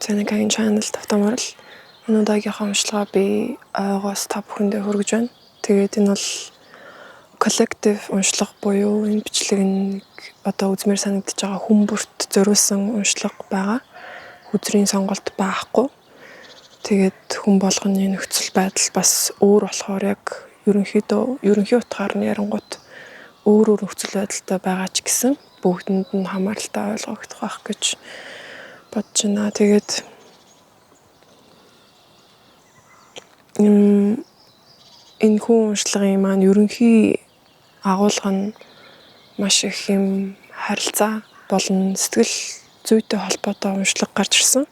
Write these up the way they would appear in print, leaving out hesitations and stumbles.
Цэникагийн channel тавтамаар л энэ удаагийнхаа уншлагаа би ойгоос та бүхэндээ хүргэж байна. Тэгээд энэ бол collective уншлага буюу энэ бичлэг нэг одоо үзмээр санагдаж байгаа хүн бүрт зориулсан уншлага байгаа. Үзрийн сонголт байхгүй. Тэгээд хүн болгоны нөхцөл байдал бас өөр болохоор яг ерөнхий утгаар нь ярангуут өөр нөхцөл байдалтай байгаа ч гэсэн бүгдэнд нь хамааралтай ойлгогдох байх гэж бодож байна. Тэгээд энэ хүн уншлагын маань ерөнхий агуулга нь маш их юм харилцаа болон сэтгэл зүйтэй холбоотой уншлага гарч ирсэн.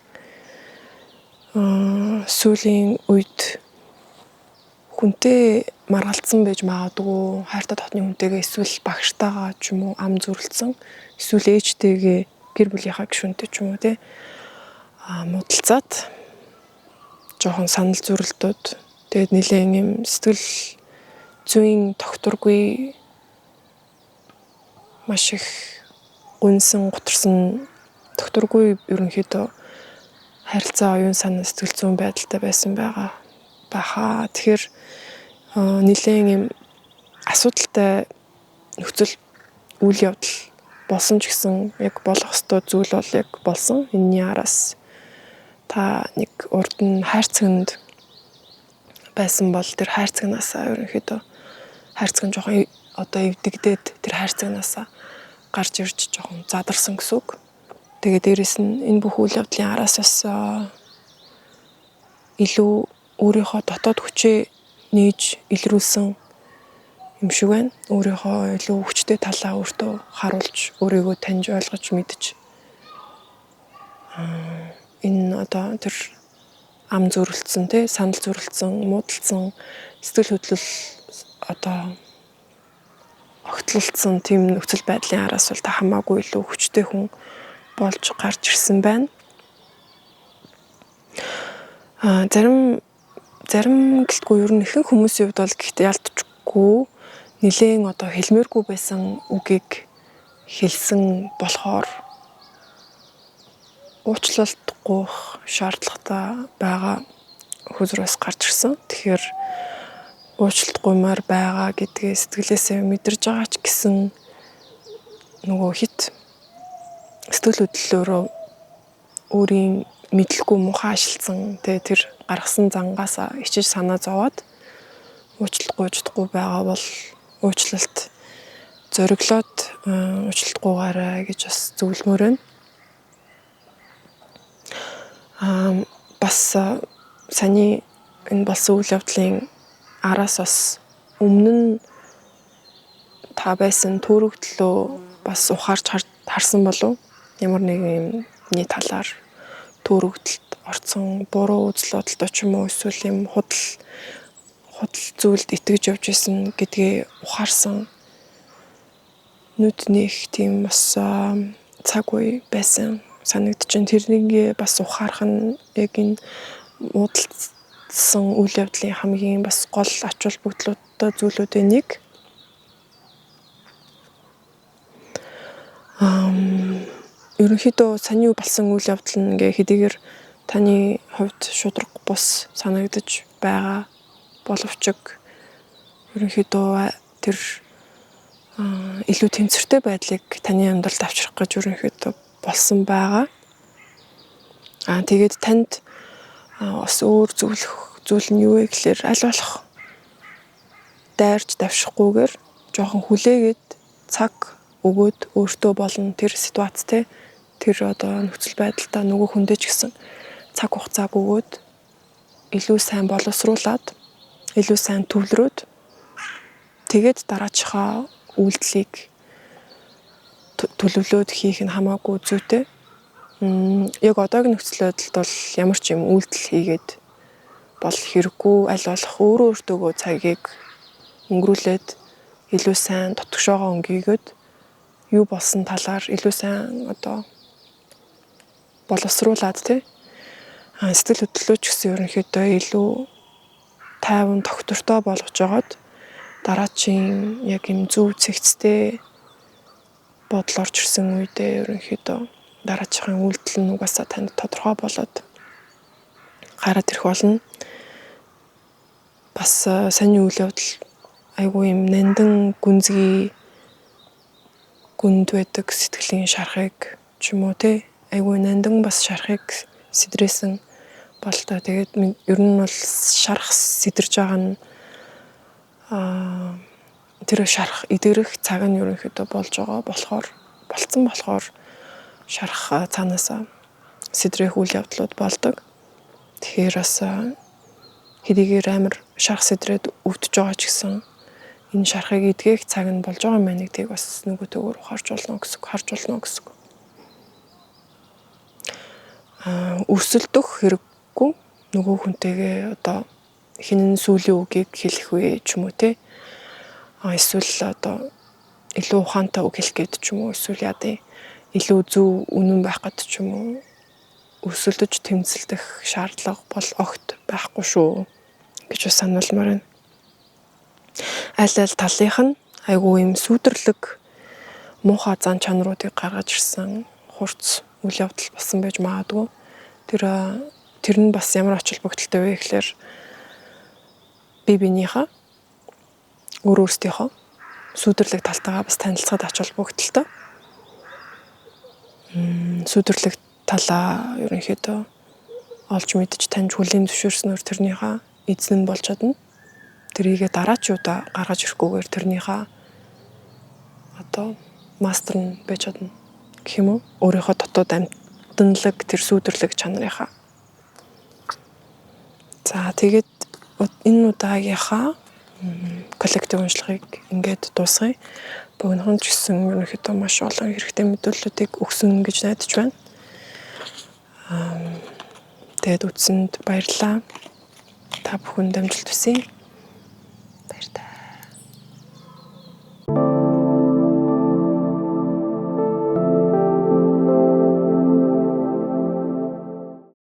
Сүүлийн үед хүнтэй маргалцсан байж магадгүй, хайртай дотны хүнтэйгээ эсвэл багштайгаа ч юм уу ам зүрлцсэн, эсвэл ээжтэйгээ гэр бүлийнхаа гишүүнтэй ч юм уу муудалцаад жоохон санал зүрэлтүүд тэгээд нэлээд юм сэтгэл зүйн тогтворгүй маш их гүнсэн гутарсан тогтворгүй ерөнхийдөө харилцаа оюун санаа сэтгэл зүйн байдалтай байсан байгаа баха. Тэгэхээр нэлээд юм асуудалтай нөхцөл үйл явдал болсон ч гэсэн яг болох ёстой зүйл бол яг болсон. Энэний араас та нэг урд нь хайрцагт байсан бол тэр хайрцагнаасаа ерөнхийдөө хайрцаг нь жоохон одоо эвдэгдээд тэр хайрцагнаасаа гарч ирж жоохон задарсан гэсэн үг. Тэгээд дээрэс нь энэ бүх үйл явдлын араас бас илүү өөрийнхөө дотоод хүчээ нээж илрүүлсэн юм шиг байна. Өөрийнхөө илүү хүчтэй талаа өөртөө харуулж, өөрийгөө таньж ойлгож мэдж энэ одоо тэр ам зүрлэлцэн санал зүрлэлцэн, муудалцсан, сэтгэл хөдлөл одоо огтлолцсон тийм нөхцөл байдлын араас бол та хамаагүй илүү хүчтэй хүн болж гарч ирсэн байна. Зарим гэлтгүй ер нь ихэнх хүмүүсийн хувьд бол гэхдээ ялтчгүй нэлээд одоо хэлмээргүй байсан үгийг хэлсэн болохоор уучлалтгүй шаардлагатай байгаа хүзрээс гарч ирсэн. Тэгэхээр уучлалтгүймаар байгаа гэдгээ сэтгэлээсээ мэдэрж байгаа ч гэсэн нөгөө хит сэтгэл хөдлөлөөрөө өөрийн мэдлгүй муухай ашигласан тэр гаргасан зангаасаа ичиж санаа зовоод уучлалтгүй байгаа бол уучлалт зориглоод уучлалтгүйгаарай гэж бас зөвлөмөр байна. Бас саний энэ болсон үйл явдлын араас бас өмнө нь та байсан төрөгдлөө бас ухаарч харсан болов ямар нэгэн юмний талаар төрөгдөлд орцсон буруу үзэл бодолтой ч юм уу эсвэл юм худал зүйлд итгэж явж исэн гэдгээ ухаарсан нүднийх тийм бас цаг үе байсан санагдаж байна. Тэрнийг бас ухаарах нь яг энэ муудалцсан үйл явдлын хамгийн бас гол ач холбогдлолтой зүйлүүдийн нэг. Ерөнхийдөө саний болсон үйл явдал нь ингээ хэдийгээр таны хувьд шударга бус санагдаж байгаа боловч ерөнхийдөө тэр илүү тэнцвэртэй байдлыг таны амьдралд авчрах гэж ерөнхийдөө болсон байгаа. Тэгээд танд бас өөр зүйл нь юу вэ гэхээр аль болох дайрч давшихгүйгээр жоохон хүлээгээд цаг өгөөд өөртөө болон тэр ситуацтэй тэр одоо нөхцөл байдалтай нөгөө хүндээ ч гэсэн цаг хугацааг өгөөд илүү сайн боловсруулад илүү сайн төвлөрөөд тэгээд дараачихаа үйлдэлийг төлөвлөөд хийх нь хамаагүй зүйтэй. Яг одоогийн нөхцөл байдалд бол ямар ч юм үйлдэл хийгээд бол хэрэггүй аль болох өөртөөгөө цагийг өнгөрүүлээд илүү сайн дотгошоогоо өнгийгээд юу болсон талаар илүү сайн одоо боловсруулад сэтгэл хөдлөлөө ч гэсэн ерөнхийдөө илүү тайван тогтвортой болгож жагаад дараачийн яг юм зөв цэгцтэй бодол орж ирсэн үедээ ерөнхийдөө дараачихын үйлдэл нь угаасаа танд тодорхой болоод гараад ирэх болно. Бас саний үйл явдал айгүй юм нандин гүнзгий гүнд байдаг сэтгэлийн шарахыг ч юм уу те айгүй нандин бас шарахыг сэдрээсэн болтой. Тэгээд ер нь бол шарах сэдэрж байгаа нь тэр шарах идэгрэх цаг нь ерөнхийдөө болж байгаа болцсон болохоор шарах цаанаасаа сэдрэх үйл явдлууд болдог. Тэгэхээр бас хэдийгээр амар шарах сэдрээд өвдөж байгаа ч гэсэн энэ шарахыг эдгэх цаг нь болж байгаа юм байна гэдгийг бас нөгөө төгөөр харж болно гэсэн. Өрсөлдөх хэрэггүй нөгөө хүнтэйгээ одоо хинэн сүүлийн үгийг хэлэх вэ ч юм уу те. Эсвэл одоо илүү ухаантай үг хэлэх гээд ч юм уу эсвэл яадын илүү зөв үнэн байх гэдэг ч юм уу өрсөлдөж тэмцэлдэх шаардлага бол огт байхгүй шүү гэж бас сануулмаар байна. Аль талынх нь айгүй юм сүудрлэг муухай зан чанаруудыг гаргаж ирсэн хурц үйл явдал болсон байж магадгүй. Тэр нь бас ямар ач холбогдолтой вэ гэхээр бие биенийхээ өөрөөсдийнхөө сүудрлэг талтайгаа бас танилцахад ач холбогдолтой. Сүудрлэг талаа ерөнхийдөө олж мэдж таньж хүлийн зөвшөөрснөөр тэрнийхээ эзэн нь болж чадна. Тэрийгээ дараачудаа гаргаж ирэхгүйгээр тэрнийхээ одоо мастер нь байж чадна гэх юм уу? Өөрийнхөө дотоод амьтанлаг тэр сүудрлэг чанарынхаа. За тэгээд энэ удаагийнхаа коллектив уншлагыг ингээд дуусгая. Богинохон ч гэсэн ерөнхийдөө маш олон хэрэгтэй мэдээллүүдийг өгсөн гэж найдаж байна. Тэгээд үзсэнд баярлалаа. Та бүхэнд амжилт хүсье.